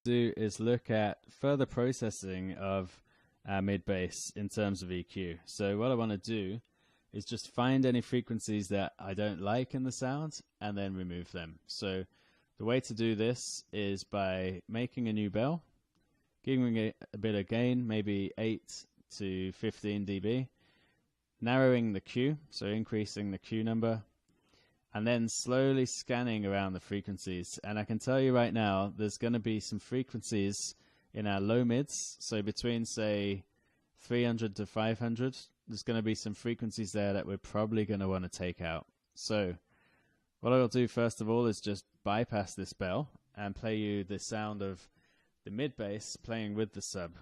do is look at further processing of our mid bass in terms of EQ. So what I want to do is just find any frequencies that I don't like in the sound and then remove them. So the way to do this is by making a new bell, giving it a bit of gain, maybe 8 to 15 dB, narrowing the Q, so increasing the Q number, and then slowly scanning around the frequencies. And I can tell you right now, there's going to be some frequencies in our low mids, so between, say, 300 to 500, there's going to be some frequencies there that we're probably going to want to take out. So what I'll do first of all is just bypass this bell and play you the sound of the mid bass playing with the sub.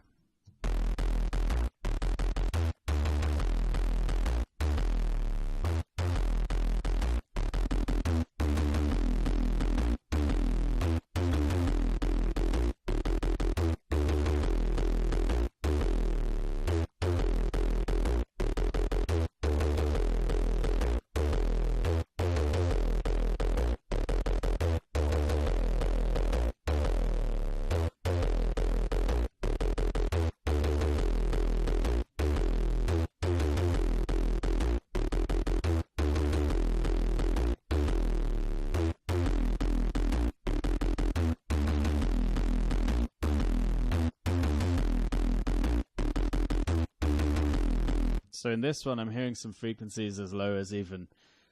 So in this one, I'm hearing some frequencies as low as even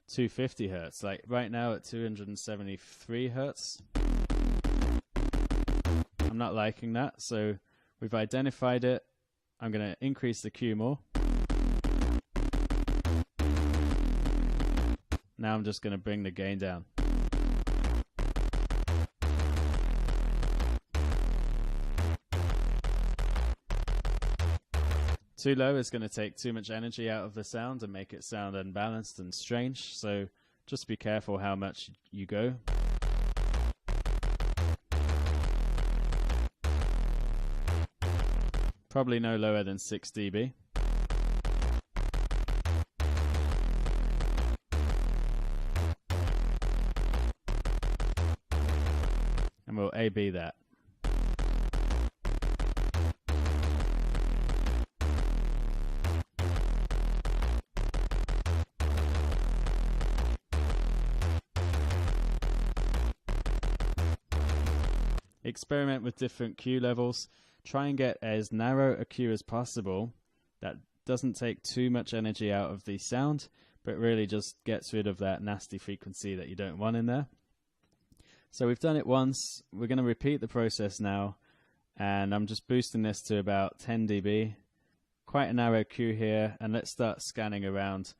250 hertz. Like right now at 273 hertz. I'm not liking that. So we've identified it. I'm going to increase the Q more. Now I'm just going to bring the gain down. Too low is going to take too much energy out of the sound and make it sound unbalanced and strange, so just be careful how much you go. Probably no lower than 6 dB. And we'll A-B that. Experiment with different Q levels. Try and get as narrow a Q as possible that doesn't take too much energy out of the sound, but really just gets rid of that nasty frequency that you don't want in there. So we've done it once. We're going to repeat the process now, and I'm just boosting this to about 10 dB. Quite a narrow Q here, and let's start scanning around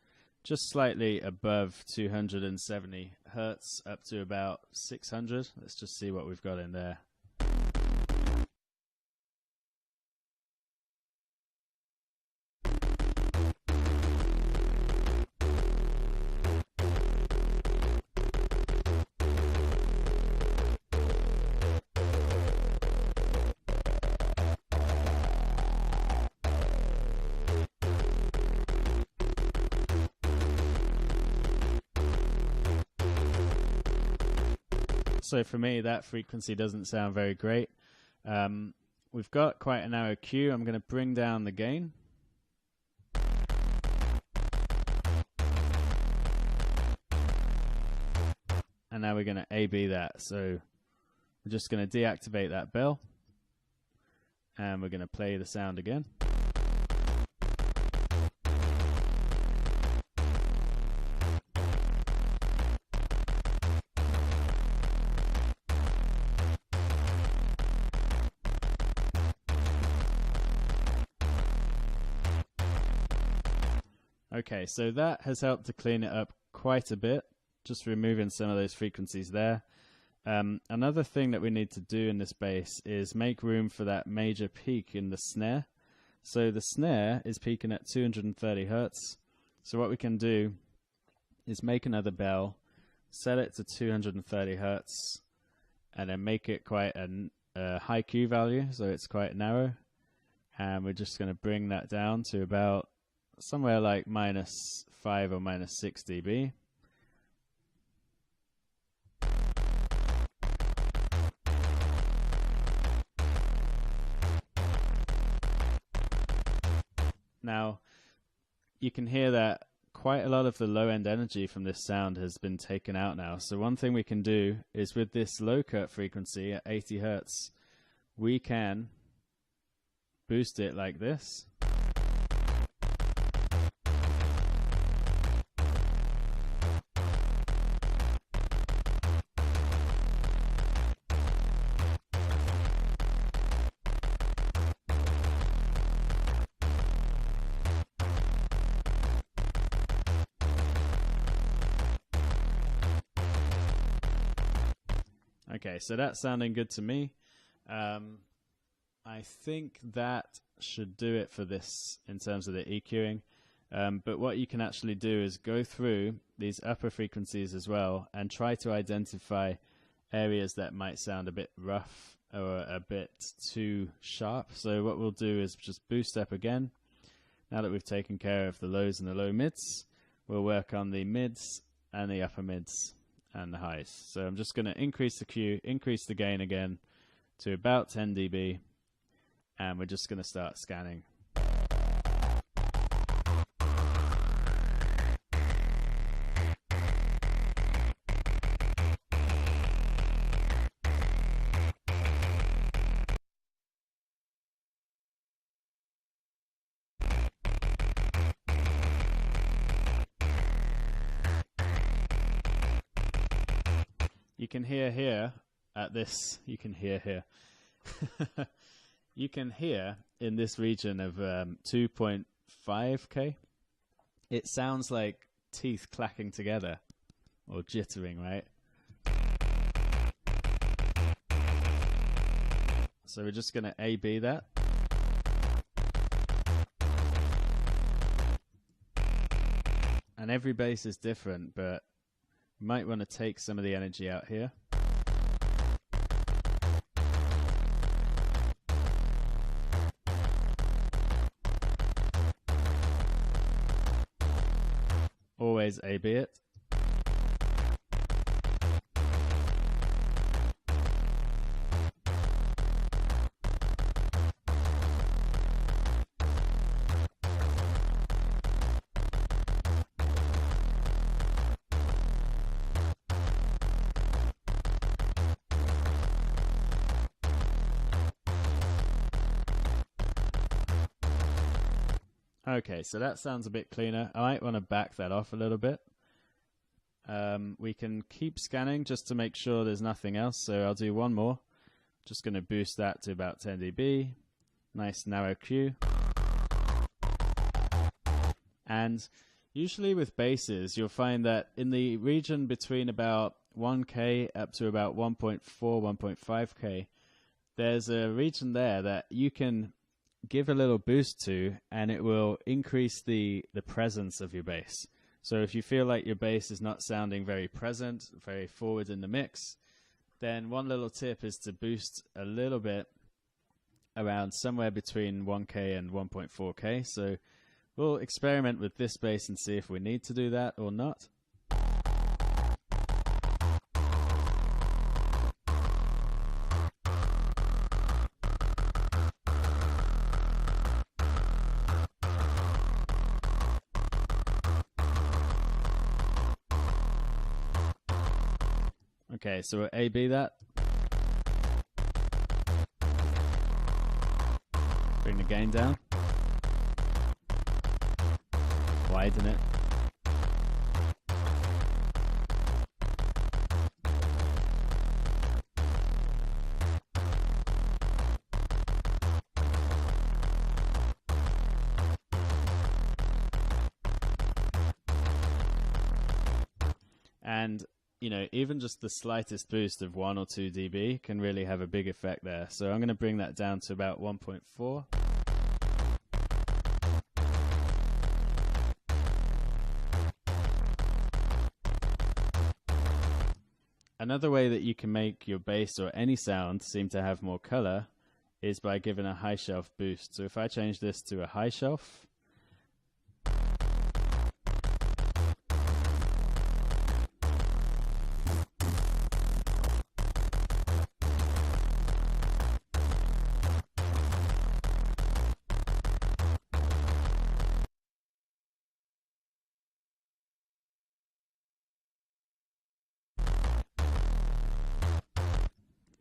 just slightly above 270 hertz up to about 600. Let's just see what we've got in there. So for me, that frequency doesn't sound very great. We've got quite a narrow Q. I'm going to bring down the gain. And now we're going to A-B that. So we're just going to deactivate that bell. And we're going to play the sound again. Okay, so that has helped to clean it up quite a bit, just removing some of those frequencies there. Another thing that we need to do in this bass is make room for that major peak in the snare. So the snare is peaking at 230 hertz. So what we can do is make another bell, set it to 230 hertz, and then make it quite a high Q value, so it's quite narrow. And we're just going to bring that down to about somewhere like -5 or -6 dB. Now, you can hear that quite a lot of the low-end energy from this sound has been taken out now. So one thing we can do is with this low cut frequency at 80 Hertz, we can boost it like this. Okay, so that's sounding good to me. I think that should do it for this in terms of the EQing. But what you can actually do is go through these upper frequencies as well and try to identify areas that might sound a bit rough or a bit too sharp. So what we'll do is just boost up again. Now that we've taken care of the lows and the low mids, we'll work on the mids and the upper mids and the highs. So I'm just going to increase the Q, increase the gain again to about 10 dB, and we're just going to start scanning. You can hear here at this, you can hear here. You can hear in this region of 2.5K, it sounds like teeth clacking together or jittering, right? So we're just going to A-B that. And every bass is different, but you might want to take some of the energy out here. Always A-B it. Okay, so that sounds a bit cleaner. I might want to back that off a little bit. We can keep scanning just to make sure there's nothing else, so I'll do one more. Just going to boost that to about 10 dB. Nice narrow Q. And usually with basses, you'll find that in the region between about 1K up to about 1.4, 1.5K, there's a region there that you can give a little boost to, and it will increase the presence of your bass. So if you feel like your bass is not sounding very present, very forward in the mix, then one little tip is to boost a little bit around somewhere between 1K and 1.4K. So we'll experiment with this bass and see if we need to do that or not. Okay, so we'll A-B that. Bring the gain down. Widen it. And you know, even just the slightest boost of 1 or 2 dB can really have a big effect there. So I'm going to bring that down to about 1.4. Another way that you can make your bass or any sound seem to have more color is by giving a high shelf boost. So if I change this to a high shelf,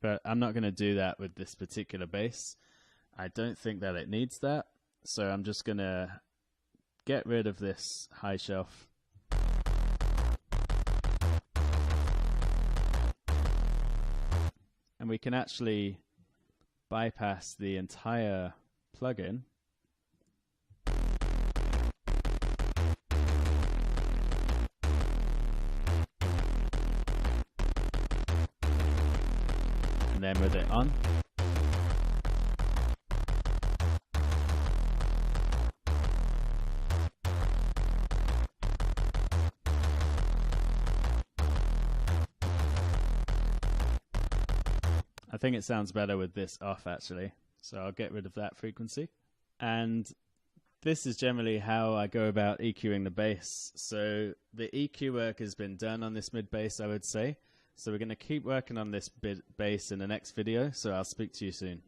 But I'm not going to do that with this particular bass. I don't think that it needs that. So I'm just going to get rid of this high shelf. And we can actually bypass the entire plugin. And then with it on. I think it sounds better with this off actually, so I'll get rid of that frequency. And this is generally how I go about EQing the bass. So the EQ work has been done on this mid bass, I would say. So we're going to keep working on this bass in the next video, so I'll speak to you soon.